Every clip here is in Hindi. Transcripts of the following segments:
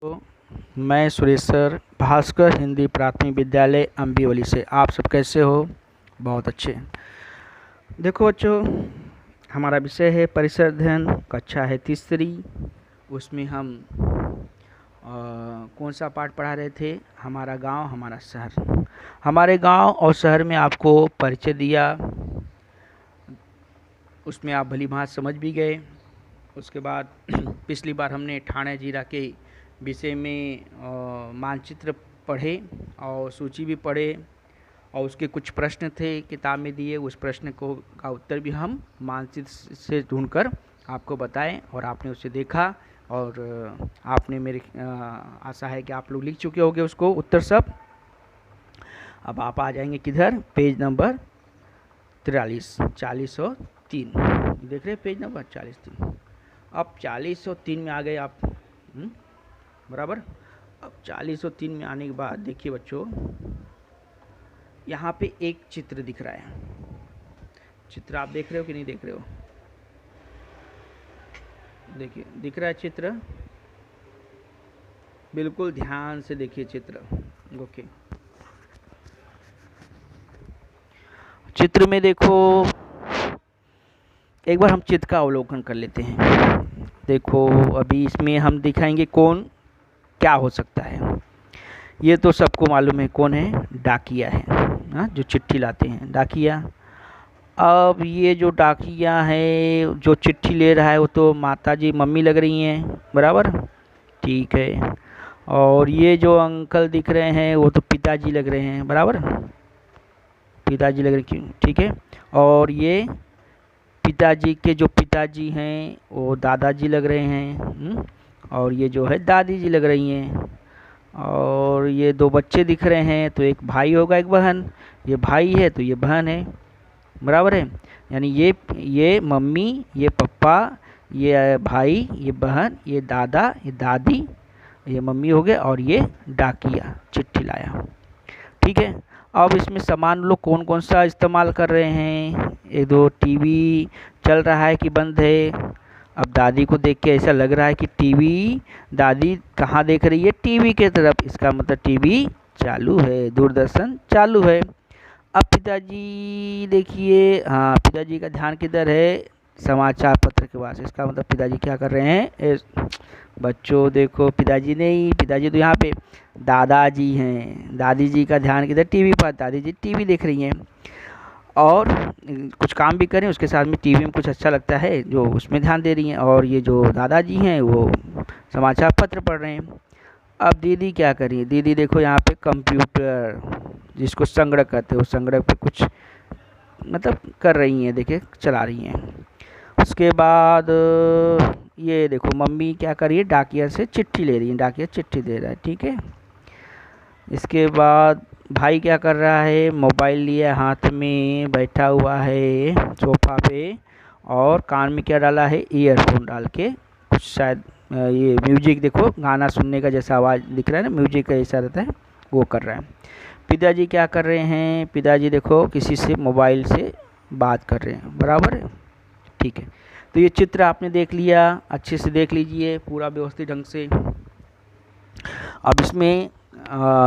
तो मैं सुरेश सर भास्कर हिंदी प्राथमिक विद्यालय अम्बिवली से। आप सब कैसे हो? बहुत अच्छे। देखो बच्चों, हमारा विषय है परिसर अध्ययन, कक्षा है तीसरी। उसमें हम कौन सा पाठ पढ़ा रहे थे? हमारा गांव हमारा शहर। हमारे गांव और शहर में आपको परिचय दिया, उसमें आप भली भांति समझ भी गए। उसके बाद पिछली बार हमने ठाणे जिला के विषय में मानचित्र पढ़े और सूची भी पढ़े और उसके कुछ प्रश्न थे किताब में दिए। उस प्रश्न का उत्तर भी हम मानचित्र से ढूंढकर आपको बताएं और आपने उसे देखा और आपने मेरी आशा है कि आप लोग लिख चुके होंगे उसको उत्तर सब। अब आप आ जाएंगे किधर? पेज नंबर 43, 4003 देख रहे हैं, पेज नंबर 43। अब 4003 में आ गए आप, बराबर। अब 4003 में आने के बाद देखिए बच्चों, यहाँ पे एक चित्र दिख रहा है। चित्र आप देख रहे हो कि नहीं देख रहे हो? देखिए, दिख रहा है चित्र, बिल्कुल ध्यान से देखिए चित्र। ओके, चित्र में देखो, एक बार हम चित्र का अवलोकन कर लेते हैं। देखो, अभी इसमें हम दिखाएंगे कौन क्या हो सकता है। ये तो सबको मालूम है कौन है, डाकिया है, जो चिट्ठी लाते हैं, डाकिया। अब ये जो डाकिया है जो चिट्ठी ले रहा है वो तो माता जी मम्मी लग रही हैं, बराबर, ठीक है। और ये जो अंकल दिख रहे हैं वो तो पिताजी लग रहे हैं, बराबर, पिताजी लग रहे हैं, ठीक है। और ये पिताजी के जो पिताजी हैं वो दादाजी लग रहे हैं, और ये जो है दादी जी लग रही हैं। और ये दो बच्चे दिख रहे हैं, तो एक भाई होगा एक बहन। ये भाई है तो ये बहन है, बराबर है। यानी ये मम्मी, ये पापा, ये भाई, ये बहन, ये दादा, ये दादी, ये मम्मी हो गए, और ये डाकिया चिट्ठी लाया, ठीक है। अब इसमें सामान लोग कौन कौन सा इस्तेमाल कर रहे हैं? एक दो टीवी चल रहा है कि बंद है? अब दादी को देख के ऐसा लग रहा है कि टीवी, दादी कहाँ देख रही है? टीवी के तरफ। इसका मतलब टीवी चालू है, दूरदर्शन चालू है। अब पिताजी देखिए, हाँ, पिताजी का ध्यान किधर है? समाचार पत्र के पास। इसका मतलब पिताजी क्या कर रहे हैं? बच्चों देखो, पिताजी नहीं, पिताजी तो यहाँ पे दादाजी हैं। दादी जी का ध्यान किधर? टीवी पर। दादी जी टीवी देख रही हैं और कुछ काम भी करें उसके साथ में टीवी में कुछ अच्छा लगता है जो उसमें ध्यान दे रही हैं। और ये जो दादाजी हैं वो समाचार पत्र पढ़ रहे हैं। अब दीदी क्या कर रही है? दीदी देखो यहाँ पे कंप्यूटर, जिसको संगणक कहते हैं, उस संगणक पे कुछ मतलब कर रही हैं, देखिए चला रही हैं। उसके बाद ये देखो मम्मी क्या कर रही है? डाकिया से चिट्ठी ले रही है, डाकिया चिट्ठी दे रहा है, ठीक है। इसके बाद भाई क्या कर रहा है? मोबाइल लिया हाथ में, बैठा हुआ है सोफा पे, और कान में क्या डाला है? ईयरफोन डाल के कुछ शायद ये म्यूजिक, देखो गाना सुनने का जैसा आवाज़ दिख रहा है ना, म्यूजिक का ऐसा रहता है, वो कर रहा है। पिताजी क्या कर रहे हैं? पिताजी देखो किसी से मोबाइल से बात कर रहे हैं, बराबर है, ठीक है। तो ये चित्र आपने देख लिया, अच्छे से देख लीजिए पूरा व्यवस्थित ढंग से। अब इसमें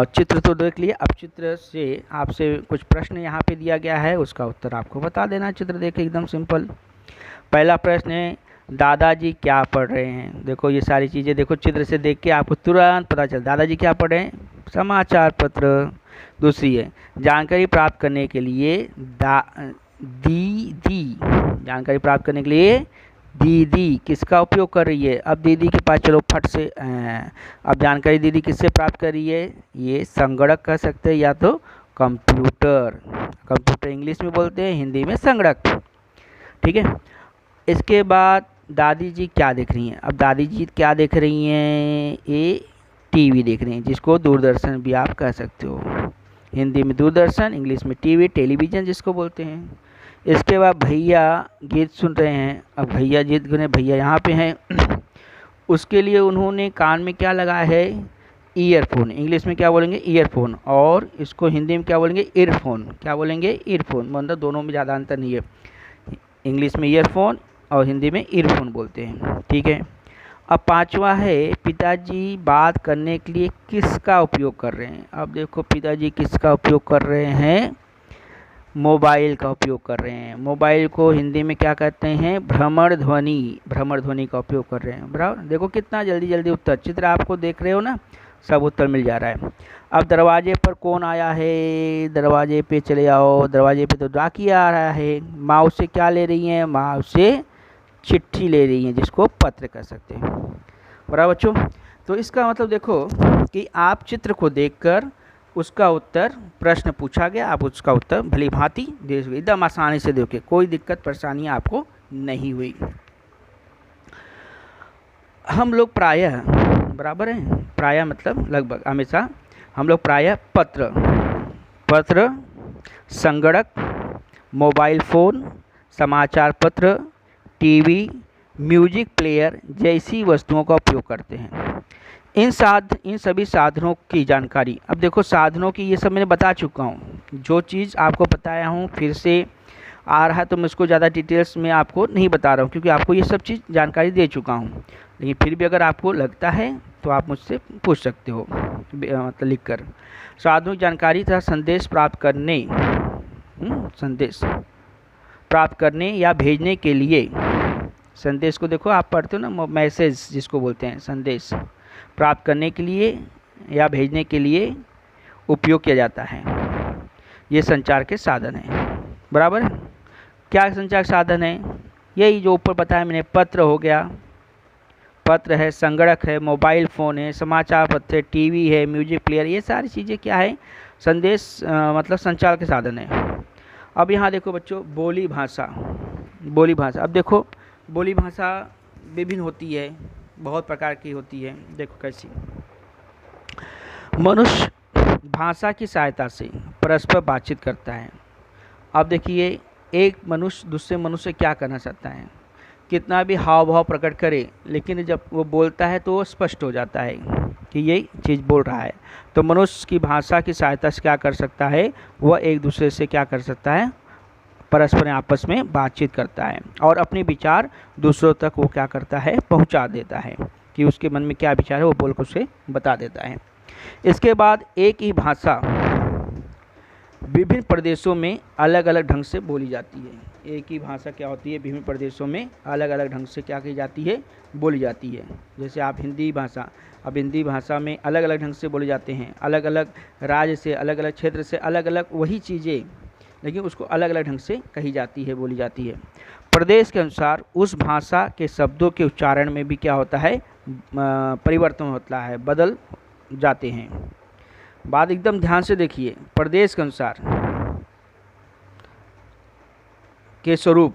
चित्र तो देख लिए, अब चित्र से आपसे कुछ प्रश्न यहाँ पे दिया गया है, उसका उत्तर आपको बता देना। चित्र देख के एकदम सिंपल। पहला प्रश्न है, दादाजी क्या पढ़ रहे हैं? देखो ये सारी चीज़ें देखो चित्र से देख के आपको तुरंत पता चल, दादाजी क्या पढ़ रहे हैं? समाचार पत्र। दूसरी है, जानकारी प्राप्त करने के लिए दीदी, जानकारी प्राप्त करने के लिए दीदी किसका उपयोग कर रही है? अब दीदी के पास चलो फट से, अब जानकारी दीदी किससे प्राप्त कर रही है? ये संगणक कह सकते हैं या तो कंप्यूटर। कंप्यूटर इंग्लिश में बोलते हैं, हिंदी में संगणक, ठीक है। इसके बाद दादी जी क्या देख रही हैं? अब दादी जी क्या देख रही हैं? ये टीवी देख रही हैं, जिसको दूरदर्शन भी आप कह सकते हो। हिंदी में दूरदर्शन, इंग्लिश में टीवी, टेलीविज़न जिसको बोलते हैं। इसके बाद भैया गीत सुन रहे हैं। अब भैया गीत सुने, भैया यहाँ पे हैं उसके लिए उन्होंने कान में क्या लगाया है? ईयरफोन। इंग्लिश में क्या बोलेंगे? ईयरफोन। और इसको हिंदी में क्या बोलेंगे? ईयरफोन। क्या बोलेंगे? ईयरफोन। मतलब दोनों में ज़्यादा अंतर नहीं है, इंग्लिश में ईयरफोन और हिंदी में ईयरफोन बोलते हैं, ठीक है। अब पांचवा है पिताजी बात करने के लिए किसका उपयोग कर रहे हैं। अब देखो पिताजी किसका उपयोग कर रहे हैं, मोबाइल का उपयोग कर रहे हैं। मोबाइल को हिंदी में क्या कहते हैं, भ्रमण ध्वनि, भ्रमण ध्वनि का उपयोग कर रहे हैं। बराबर, देखो कितना जल्दी जल्दी उत्तर, चित्र आपको देख रहे हो ना, सब उत्तर मिल जा रहा है। अब दरवाजे पर कौन आया है, दरवाजे पे चले आओ, दरवाजे पे तो डाकिया आ रहा है। माँ उससे क्या ले रही हैं, माँ उससे चिट्ठी ले रही हैं, जिसको पत्र कह सकते हैं। बराबर बच्चों, तो इसका मतलब देखो कि आप चित्र को देखकर उसका उत्तर, प्रश्न पूछा गया, आप उसका उत्तर भली भांति दे सके, एकदम आसानी से दोगे, कोई दिक्कत परेशानी आपको नहीं हुई। हम लोग प्रायः, बराबर है, प्रायः मतलब लगभग, हमेशा हम लोग प्रायः पत्र, संगणक, मोबाइल फ़ोन, समाचार पत्र, टीवी, म्यूजिक प्लेयर जैसी वस्तुओं का उपयोग करते हैं। इन सभी साधनों की जानकारी, अब देखो साधनों की ये सब मैंने बता चुका हूँ, जो चीज़ आपको बताया हूँ फिर से आ रहा है तो मैं उसको ज़्यादा डिटेल्स में आपको नहीं बता रहा हूँ, क्योंकि आपको ये सब चीज़ जानकारी दे चुका हूँ। लेकिन फिर भी अगर आपको लगता है तो आप मुझसे पूछ सकते हो, मतलब लिख कर। साधनों की जानकारी तथा संदेश प्राप्त करने या भेजने के लिए, संदेश को देखो आप पढ़ते हो ना, मैसेज जिसको बोलते हैं, संदेश प्राप्त करने के लिए या भेजने के लिए उपयोग किया जाता है। ये संचार के साधन हैं। बराबर, क्या संचार साधन है, यही जो ऊपर बताया मैंने, पत्र हो गया, पत्र है, संगणक है, मोबाइल फ़ोन है, समाचार पत्र है, टीवी है, म्यूजिक प्लेयर, ये सारी चीज़ें क्या है, संदेश मतलब संचार के साधन है। अब यहाँ देखो बच्चों, बोली भाषा। अब देखो बोली भाषा विभिन्न होती है, बहुत प्रकार की होती है। देखो कैसी, मनुष्य भाषा की सहायता से परस्पर बातचीत करता है। अब देखिए, एक मनुष्य दूसरे मनुष्य से क्या करना चाहता है, कितना भी हाव भाव प्रकट करे, लेकिन जब वो बोलता है तो वो स्पष्ट हो जाता है कि ये चीज़ बोल रहा है। तो मनुष्य की भाषा की सहायता से क्या कर सकता है, वह एक दूसरे से क्या कर सकता है, परस्पर आपस में बातचीत करता है और अपने विचार दूसरों तक वो क्या करता है, पहुंचा देता है, कि उसके मन में क्या विचार है वो बोल कर उसे बता देता है। इसके बाद एक ही भाषा विभिन्न प्रदेशों में अलग अलग ढंग से बोली जाती है। एक ही भाषा क्या होती है, विभिन्न प्रदेशों में अलग अलग ढंग से क्या की जाती है, बोली जाती है। जैसे आप हिंदी भाषा, अब हिंदी भाषा में अलग अलग ढंग से बोले जाते हैं, अलग अलग राज्य से, अलग अलग क्षेत्र से अलग अलग वही चीज़ें, लेकिन उसको अलग अलग ढंग से कही जाती है, बोली जाती है। प्रदेश के अनुसार उस भाषा के शब्दों के उच्चारण में भी क्या होता है, परिवर्तन होता है, बदल जाते हैं। बात एकदम ध्यान से देखिए, प्रदेश के अनुसार के स्वरूप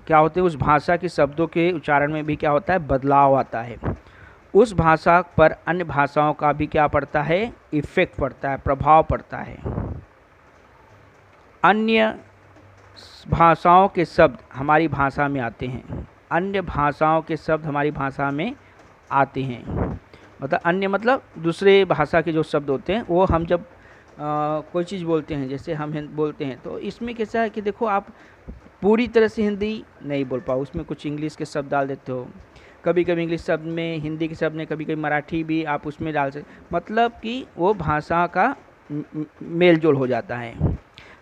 क्या होते हैं, उस भाषा के शब्दों के उच्चारण में भी क्या होता है, बदलाव आता है। उस भाषा पर अन्य भाषाओं का भी क्या पड़ता है, इफेक्ट पड़ता है, प्रभाव पड़ता है। अन्य भाषाओं के शब्द हमारी भाषा में आते हैं, अन्य भाषाओं के शब्द हमारी भाषा में आते हैं, मतलब अन्य मतलब दूसरे भाषा के जो शब्द होते हैं वो हम जब कोई चीज़ बोलते हैं, जैसे हम बोलते हैं, तो इसमें कैसा है कि देखो आप पूरी तरह से हिंदी नहीं बोल पाओ, उसमें कुछ इंग्लिश के शब्द डाल देते हो, कभी कभी इंग्लिश शब्द में हिंदी के शब्द में, कभी कभी मराठी भी आप उसमें डाल सकते, मतलब कि वो भाषा का मेल जोल हो जाता है।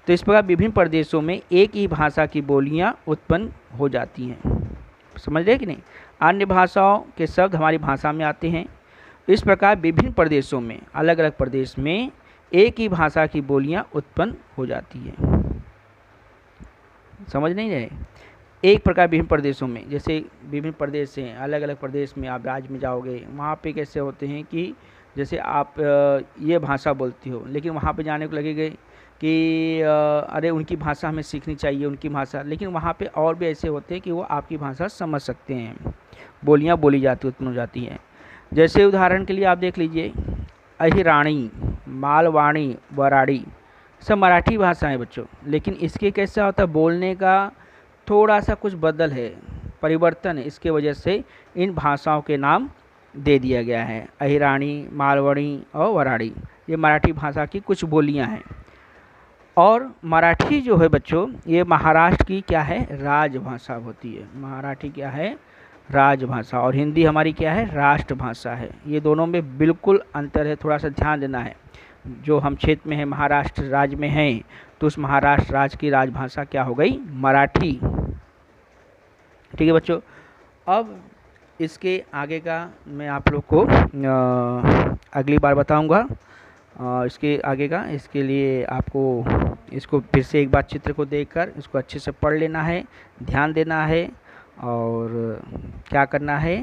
तो इस प्रकार विभिन्न प्रदेशों में एक ही भाषा की बोलियां उत्पन्न हो जाती हैं, समझ रहे कि नहीं। अन्य भाषाओं के शब्द हमारी भाषा में आते हैं। इस प्रकार विभिन्न प्रदेशों में, अलग अलग प्रदेश में एक ही भाषा की बोलियां उत्पन्न हो जाती हैं, समझ नहीं रहे। एक प्रकार विभिन्न प्रदेशों में, जैसे विभिन्न प्रदेश हैं, अलग अलग प्रदेश में आप राज्य में जाओगे, वहाँ पे कैसे होते हैं कि जैसे आप ये भाषा बोलती हो, लेकिन वहाँ पे जाने को लगेगा कि अरे उनकी भाषा हमें सीखनी चाहिए, उनकी भाषा, लेकिन वहाँ पे और भी ऐसे होते हैं कि वो आपकी भाषा समझ सकते हैं, बोलियाँ बोली जाती, उत्पन्न हो जाती हैं। जैसे उदाहरण के लिए आप देख लीजिए, अहिराणी, मालवाणी, वराड़ी, सब मराठी भाषाएं बच्चों, लेकिन इसके कैसा होता है, बोलने का थोड़ा सा कुछ बदल है, परिवर्तन है, इसके वजह से इन भाषाओं के नाम दे दिया गया है। अहिराणी, मालवणी और वराड़ी, ये मराठी भाषा की कुछ बोलियां हैं। और मराठी जो है बच्चों, ये महाराष्ट्र की क्या है, राजभाषा होती है। मराठी क्या है, राजभाषा, और हिंदी हमारी क्या है, राष्ट्रभाषा है। ये दोनों में बिल्कुल अंतर है, थोड़ा सा ध्यान देना है। जो हम क्षेत्र में है, महाराष्ट्र राज्य में हैं, तो उस महाराष्ट्र राज्य की राजभाषा क्या हो गई, मराठी। ठीक है बच्चों, अब इसके आगे का मैं आप लोग को अगली बार बताऊंगा। इसके आगे का, इसके लिए आपको इसको फिर से एक बार चित्र को देखकर इसको अच्छे से पढ़ लेना है, ध्यान देना है, और क्या करना है,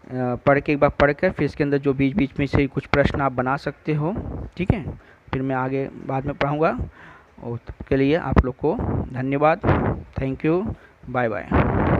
पढ़ के एक बार पढ़कर फिर इसके अंदर जो बीच बीच में से कुछ प्रश्न आप बना सकते हो। ठीक है, फिर मैं आगे बाद में पढ़ाऊँगा, और तब के लिए आप लोग को धन्यवाद। Thank you, bye bye.